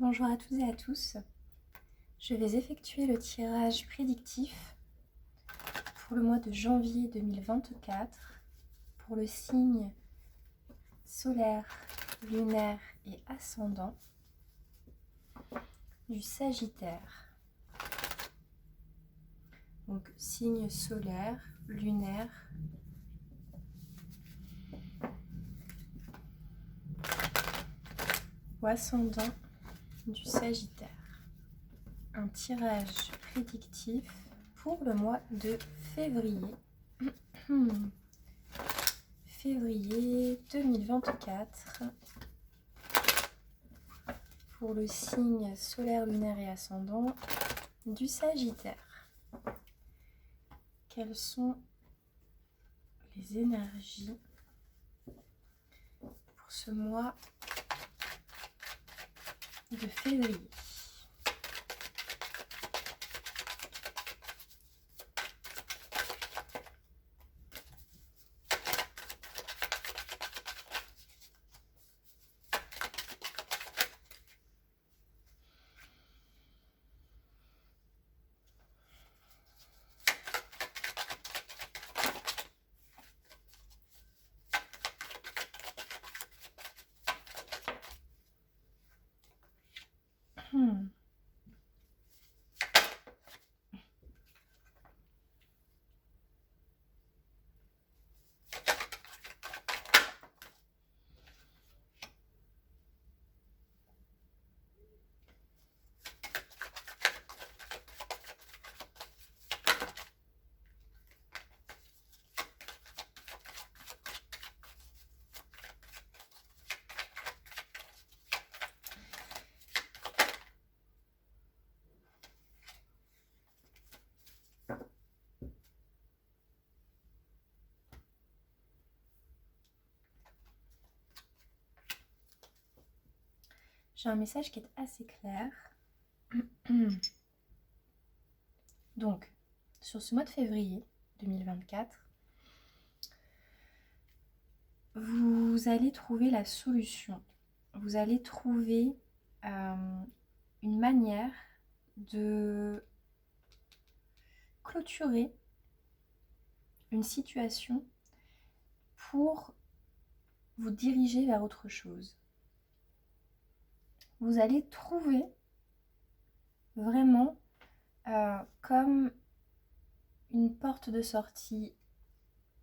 Bonjour à toutes et à tous. Je vais effectuer le tirage prédictif pour le mois de janvier 2024 pour le signe solaire, lunaire et ascendant du Sagittaire. Donc signe solaire, lunaire ou ascendant du Sagittaire. Un tirage prédictif pour le mois de février. Février 2024 pour le signe solaire, lunaire et ascendant du Sagittaire. Quelles sont les énergies pour ce mois de février? J'ai un message qui est assez clair. Donc, sur ce mois de février 2024, vous allez trouver la solution. Vous allez trouver une manière de clôturer une situation pour vous diriger vers autre chose. Vous allez trouver vraiment comme une porte de sortie,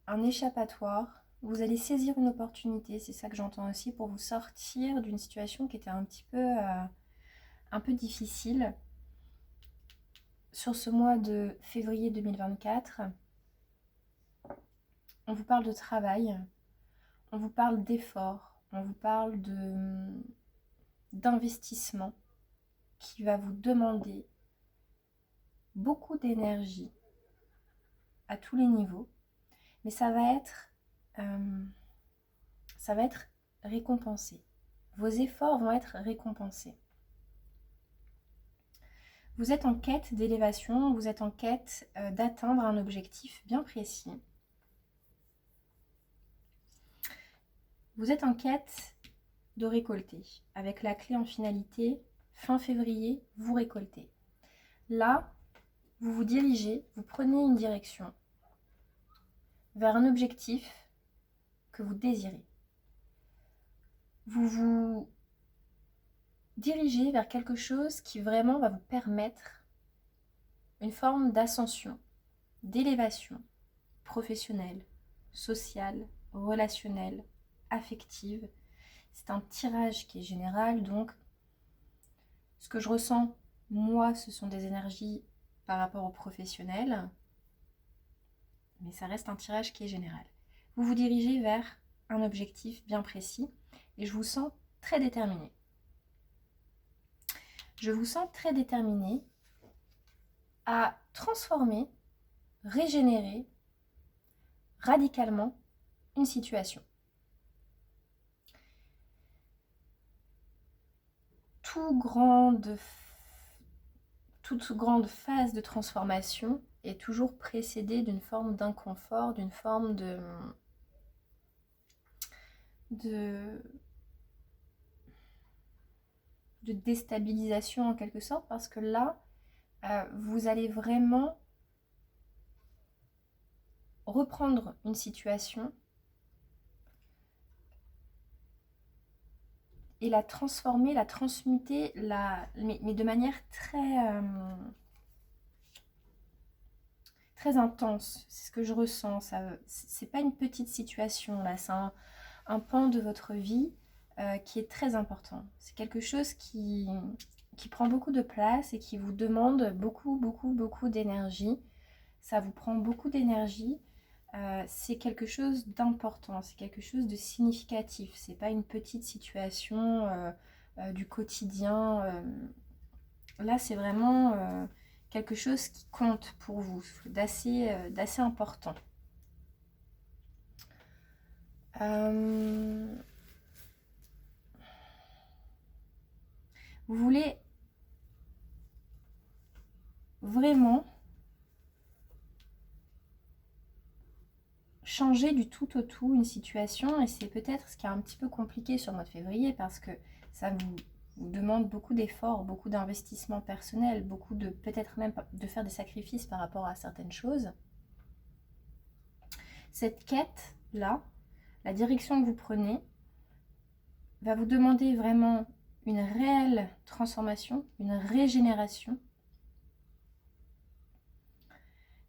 un échappatoire. Vous allez saisir une opportunité, c'est ça que j'entends aussi, pour vous sortir d'une situation qui était un peu difficile. Sur ce mois de février 2024, on vous parle de travail, on vous parle d'effort, on vous parle d'investissement qui va vous demander beaucoup d'énergie à tous les niveaux, mais ça va être récompensé. Vos efforts vont être récompensés. Vous êtes en quête d'élévation, vous êtes en quête d'atteindre un objectif bien précis. Vous êtes en quête de récolter. Avec la clé en finalité, fin février, vous récoltez. Là, vous vous dirigez, vous prenez une direction vers un objectif que vous désirez. Vous vous dirigez vers quelque chose qui vraiment va vous permettre une forme d'ascension, d'élévation professionnelle, sociale, relationnelle, affective. C'est un tirage qui est général, donc ce que je ressens, moi, ce sont des énergies par rapport au professionnel, mais ça reste un tirage qui est général. Vous vous dirigez vers un objectif bien précis et je vous sens très déterminé. Je vous sens très déterminé à transformer, régénérer radicalement une situation. Toute grande phase de transformation est toujours précédée d'une forme d'inconfort, d'une forme de déstabilisation en quelque sorte, parce que là, vous allez vraiment reprendre une situation et la transformer, la transmuter, mais de manière très intense. C'est ce que je ressens. C'est pas une petite situation là, c'est un pan de votre vie qui est très important. C'est quelque chose qui prend beaucoup de place et qui vous demande beaucoup d'énergie. Ça vous prend beaucoup d'énergie. C'est quelque chose d'important, c'est quelque chose de significatif. C'est pas une petite situation du quotidien. Là, c'est vraiment quelque chose qui compte pour vous, d'assez important. Vous voulez vraiment changer du tout au tout une situation, et c'est peut-être ce qui est un petit peu compliqué sur le mois de février, parce que ça vous demande beaucoup d'efforts, beaucoup d'investissements personnels, beaucoup de peut-être même de faire des sacrifices par rapport à certaines choses. Cette quête-là, la direction que vous prenez, va vous demander vraiment une réelle transformation, une régénération,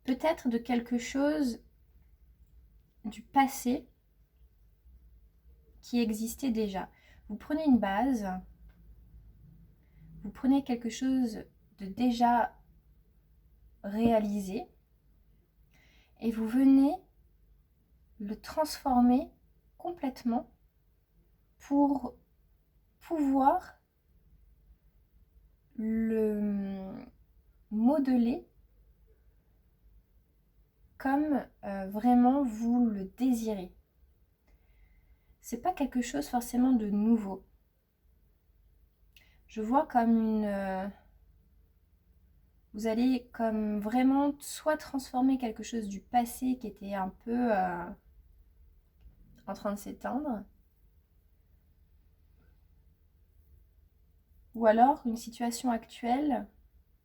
peut-être de quelque chose du passé qui existait déjà. Vous prenez une base, vous prenez quelque chose de déjà réalisé et vous venez le transformer complètement pour pouvoir le modeler comme vraiment vous le désirez. C'est pas quelque chose forcément de nouveau. Je vois comme vous allez comme vraiment soit transformer quelque chose du passé qui était un peu en train de s'éteindre, ou alors une situation actuelle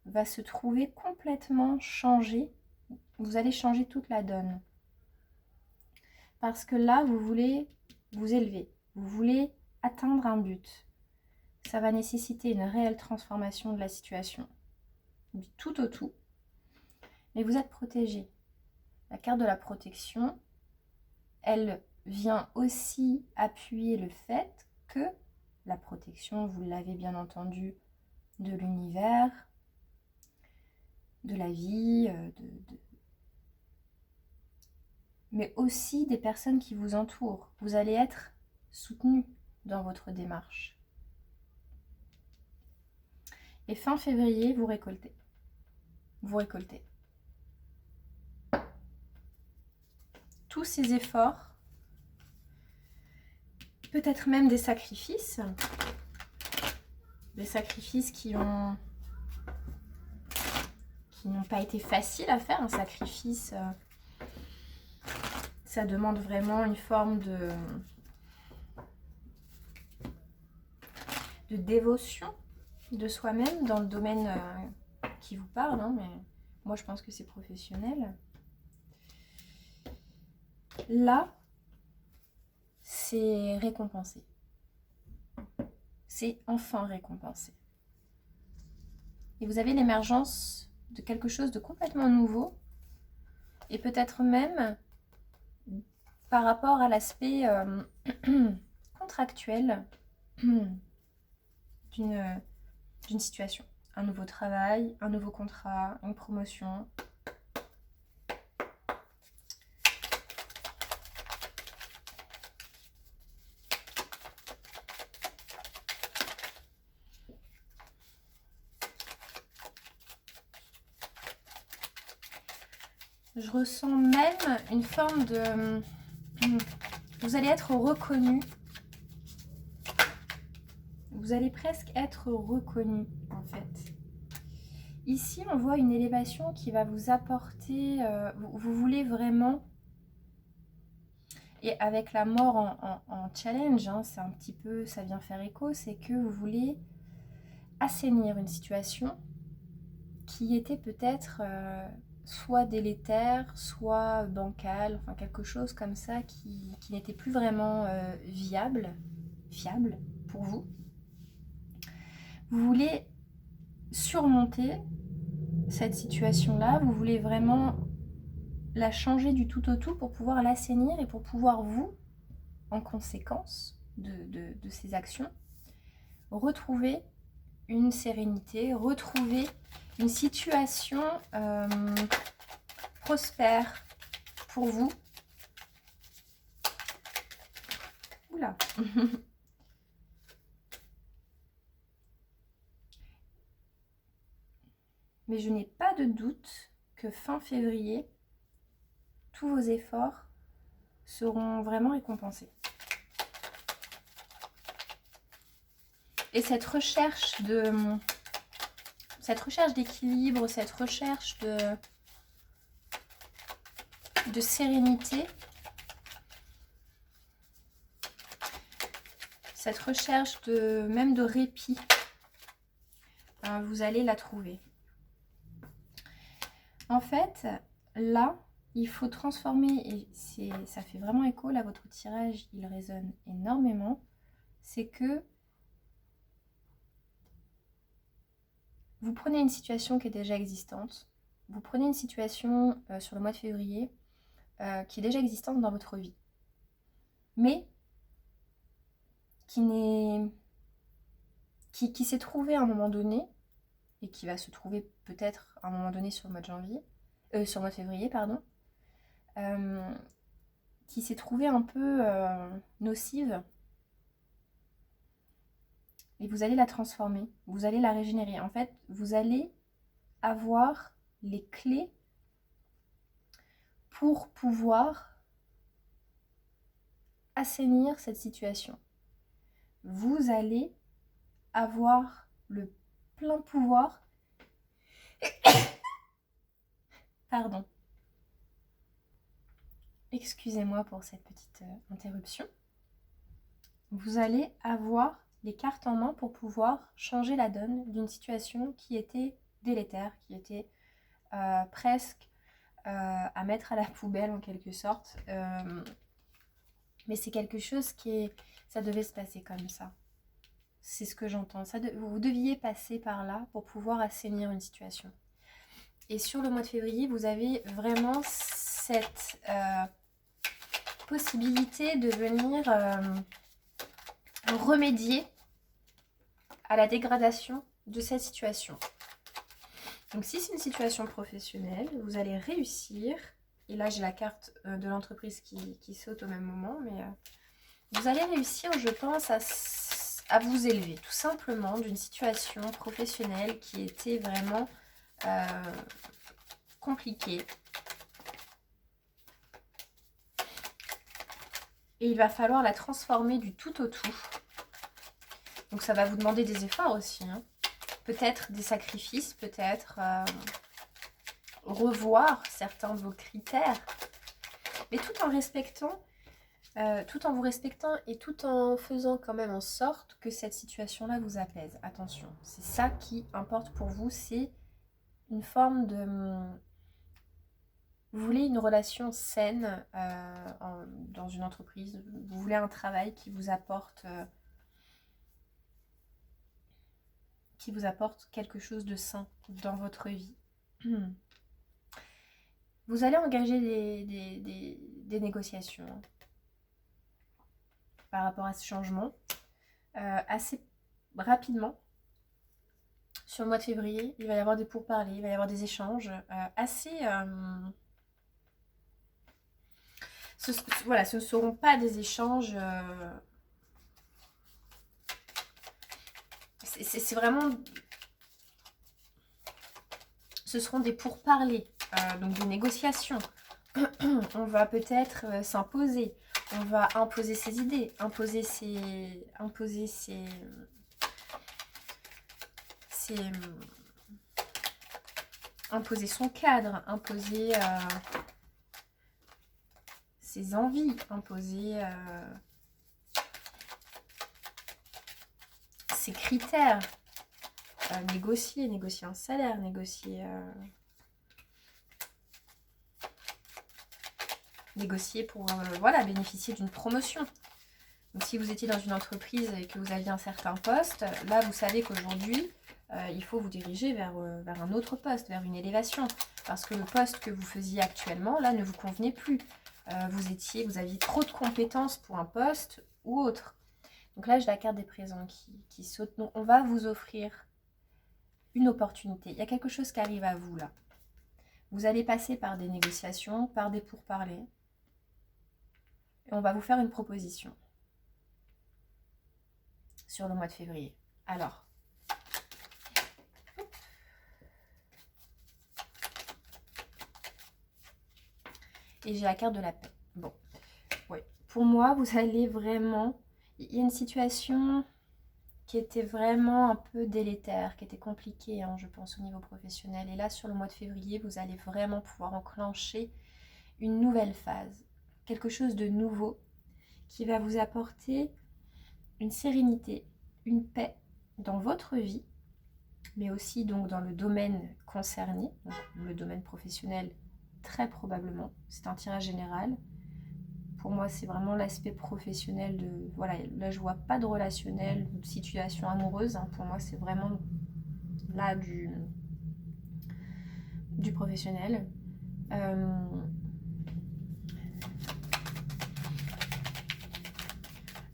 va se trouver complètement changée. Vous allez changer toute la donne. Parce que là, vous voulez vous élever, vous voulez atteindre un but. Ça va nécessiter une réelle transformation de la situation, du tout au tout. Mais vous êtes protégé. La carte de la protection, elle vient aussi appuyer le fait que la protection, vous l'avez bien entendu, de l'univers, de la vie, mais aussi des personnes qui vous entourent. Vous allez être soutenu dans votre démarche. Et fin février, vous récoltez. Vous récoltez. Tous ces efforts, peut-être même des sacrifices qui n'ont pas été faciles à faire. Un sacrifice, ça demande vraiment une forme de dévotion de soi-même dans le domaine qui vous parle, hein, mais moi je pense que c'est professionnel. Là, c'est récompensé. C'est enfin récompensé. Et vous avez l'émergence de quelque chose de complètement nouveau, et peut-être même par rapport à l'aspect contractuel d'une situation. Un nouveau travail, un nouveau contrat, une promotion. Je ressens même une forme de... Vous allez être reconnu. Vous allez presque être reconnu, en fait. Ici, on voit une élévation qui va vous apporter... vous voulez vraiment... Et avec la mort en challenge, hein, c'est un petit peu... Ça vient faire écho, c'est que vous voulez assainir une situation qui était peut-être soit délétère, soit bancale, enfin quelque chose comme ça qui n'était plus vraiment fiable pour vous. Vous voulez surmonter cette situation-là, vous voulez vraiment la changer du tout au tout pour pouvoir l'assainir et pour pouvoir vous, en conséquence de ces actions, retrouver une sérénité, retrouver une situation prospère pour vous. Oula. Mais je n'ai pas de doute que fin février, tous vos efforts seront vraiment récompensés. Et cette recherche d'équilibre, cette recherche de sérénité, cette recherche même de répit, vous allez la trouver. En fait, là, il faut transformer, et ça fait vraiment écho, là, votre tirage, il résonne énormément, c'est que vous prenez une situation qui est déjà existante, vous prenez une situation sur le mois de février qui est déjà existante dans votre vie, mais qui s'est trouvée à un moment donné, et qui va se trouver peut-être à un moment donné sur le mois de janvier, sur le mois de février, pardon, qui s'est trouvée un peu nocive, et vous allez la transformer, vous allez la régénérer. En fait, vous allez avoir les clés pour pouvoir assainir cette situation. Vous allez avoir le plein pouvoir. Pardon. Excusez-moi pour cette petite interruption. Vous allez avoir les cartes en main pour pouvoir changer la donne d'une situation qui était délétère, qui était presque à mettre à la poubelle en quelque sorte. Mais c'est quelque chose ça devait se passer comme ça. C'est ce que j'entends. Vous deviez passer par là pour pouvoir assainir une situation. Et sur le mois de février, vous avez vraiment cette possibilité de venir remédier à la dégradation de cette situation. Donc si c'est une situation professionnelle, vous allez réussir, et là j'ai la carte de l'entreprise qui saute au même moment, mais vous allez réussir, je pense, à vous élever, tout simplement, d'une situation professionnelle qui était vraiment compliquée. Et il va falloir la transformer du tout au tout. Donc ça va vous demander des efforts aussi, hein. Peut-être des sacrifices, peut-être revoir certains de vos critères, mais tout en vous respectant et tout en faisant quand même en sorte que cette situation-là vous apaise. Attention, c'est ça qui importe pour vous, c'est une forme de... Vous voulez une relation saine dans une entreprise, vous voulez un travail qui vous apporte quelque chose de sain dans votre vie. Vous allez engager des négociations par rapport à ce changement assez rapidement. Sur le mois de février, il va y avoir des pourparlers, il va y avoir des échanges assez... Voilà, ce ne seront pas des échanges... c'est vraiment... Ce seront des pourparlers, donc des négociations. On va peut-être s'imposer. On va imposer ses idées, imposer son cadre, imposer ses envies, imposer ses critères. négocier un salaire, négocier pour voilà, bénéficier d'une promotion. Donc si vous étiez dans une entreprise et que vous aviez un certain poste, là vous savez qu'aujourd'hui, il faut vous diriger vers un autre poste, vers une élévation. Parce que le poste que vous faisiez actuellement, là, ne vous convenait plus. Vous aviez trop de compétences pour un poste ou autre. Donc là, j'ai la carte des présents qui saute. Donc on va vous offrir une opportunité. Il y a quelque chose qui arrive à vous là. Vous allez passer par des négociations, par des pourparlers. Et on va vous faire une proposition sur le mois de février. Alors, et j'ai la carte de la paix. Bon, ouais. Pour moi, vous allez vraiment... Il y a une situation qui était vraiment un peu délétère, qui était compliquée, hein, je pense, au niveau professionnel. Et là, sur le mois de février, vous allez vraiment pouvoir enclencher une nouvelle phase. Quelque chose de nouveau qui va vous apporter une sérénité, une paix dans votre vie, mais aussi donc dans le domaine concerné, donc le domaine professionnel très probablement. C'est un tirage général. Pour moi, c'est vraiment l'aspect professionnel de... Voilà, là, je vois pas de relationnel, de situation amoureuse. Hein. Pour moi, c'est vraiment là du professionnel.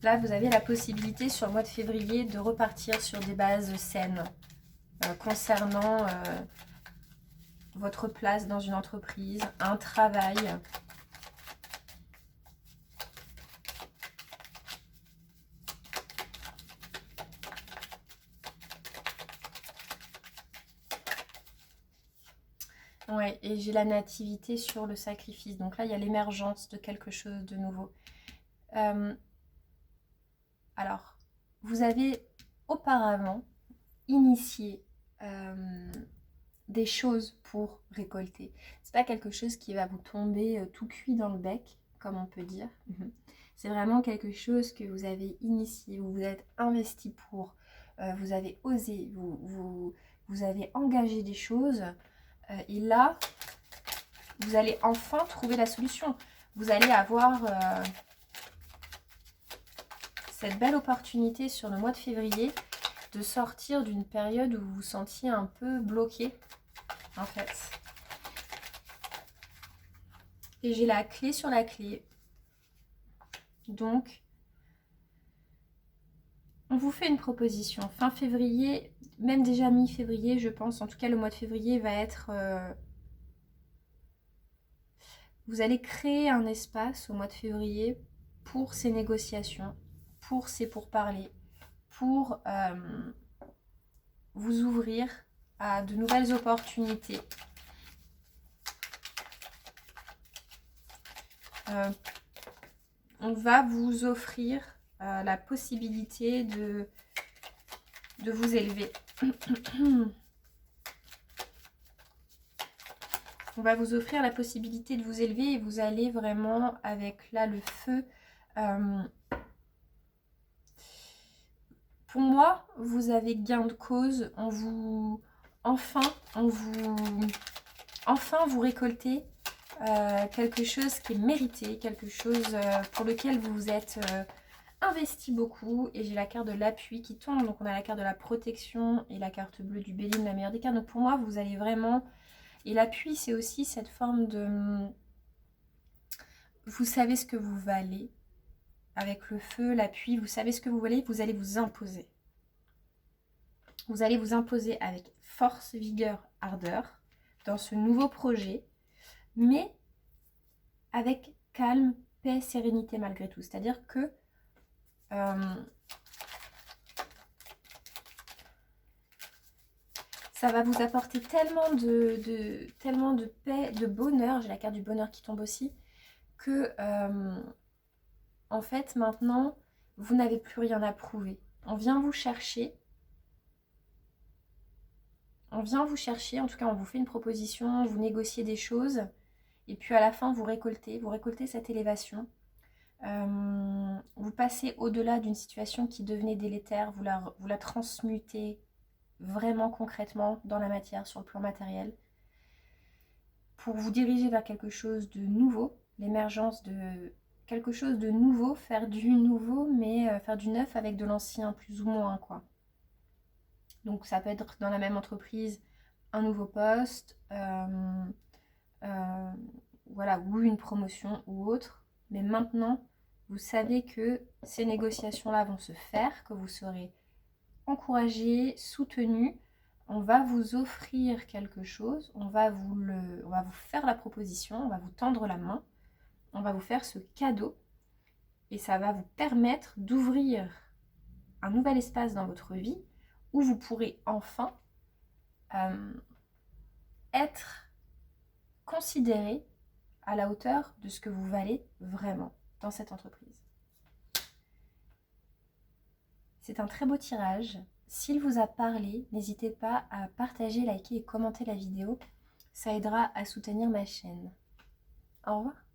Là, vous avez la possibilité sur le mois de février de repartir sur des bases saines concernant votre place dans une entreprise, un travail. Ouais, et j'ai la nativité sur le sacrifice. Donc là, il y a l'émergence de quelque chose de nouveau. Alors, vous avez auparavant initié des choses pour récolter. C'est pas quelque chose qui va vous tomber tout cuit dans le bec, comme on peut dire. C'est vraiment quelque chose que vous avez initié, vous vous êtes investi pour, vous avez osé, vous avez engagé des choses. Et là, vous allez enfin trouver la solution. Vous allez avoir cette belle opportunité sur le mois de février de sortir d'une période où vous vous sentiez un peu bloqué, en fait. Et j'ai la clé sur la clé. Donc, on vous fait une proposition. Fin février, même déjà mi-février, je pense. En tout cas, le mois de février va être... vous allez créer un espace au mois de février pour ces négociations, pour ces pourparlers, pour vous ouvrir à de nouvelles opportunités. On va vous offrir la possibilité de vous élever. On va vous offrir la possibilité de vous élever et vous allez vraiment avec là le feu. Pour moi, vous avez gain de cause. Enfin vous récoltez quelque chose qui est mérité, quelque chose pour lequel vous vous êtes investi beaucoup. Et j'ai la carte de l'appui qui tombe. Donc on a la carte de la protection et la carte bleue du bélier, la meilleure des cartes. Donc pour moi, vous allez vraiment... Et l'appui, c'est aussi cette forme de... Vous savez ce que vous valez. Avec le feu, l'appui, vous savez ce que vous valez, vous allez vous imposer. Vous allez vous imposer avec force, vigueur, ardeur dans ce nouveau projet, mais avec calme, paix, sérénité malgré tout. C'est-à-dire que ça va vous apporter tellement de paix, de bonheur. J'ai la carte du bonheur qui tombe aussi. Que, en fait, maintenant, vous n'avez plus rien à prouver. On vient vous chercher. On vient vous chercher. En tout cas, on vous fait une proposition. Vous négociez des choses. Et puis, à la fin, vous récoltez cette élévation. Vous passez au-delà d'une situation qui devenait délétère. Vous la transmutez vraiment concrètement dans la matière, sur le plan matériel, pour vous diriger vers quelque chose de nouveau, l'émergence de quelque chose de nouveau, faire du nouveau, mais faire du neuf avec de l'ancien, plus ou moins, quoi. Donc ça peut être dans la même entreprise, un nouveau poste, voilà, ou une promotion ou autre. Mais maintenant, vous savez que ces négociations-là vont se faire, que vous serez encouragé, soutenu. On va vous offrir quelque chose, on va vous faire la proposition, on va vous tendre la main, on va vous faire ce cadeau et ça va vous permettre d'ouvrir un nouvel espace dans votre vie où vous pourrez enfin être considéré à la hauteur de ce que vous valez vraiment dans cette entreprise. C'est un très beau tirage. S'il vous a parlé, n'hésitez pas à partager, liker et commenter la vidéo. Ça aidera à soutenir ma chaîne. Au revoir.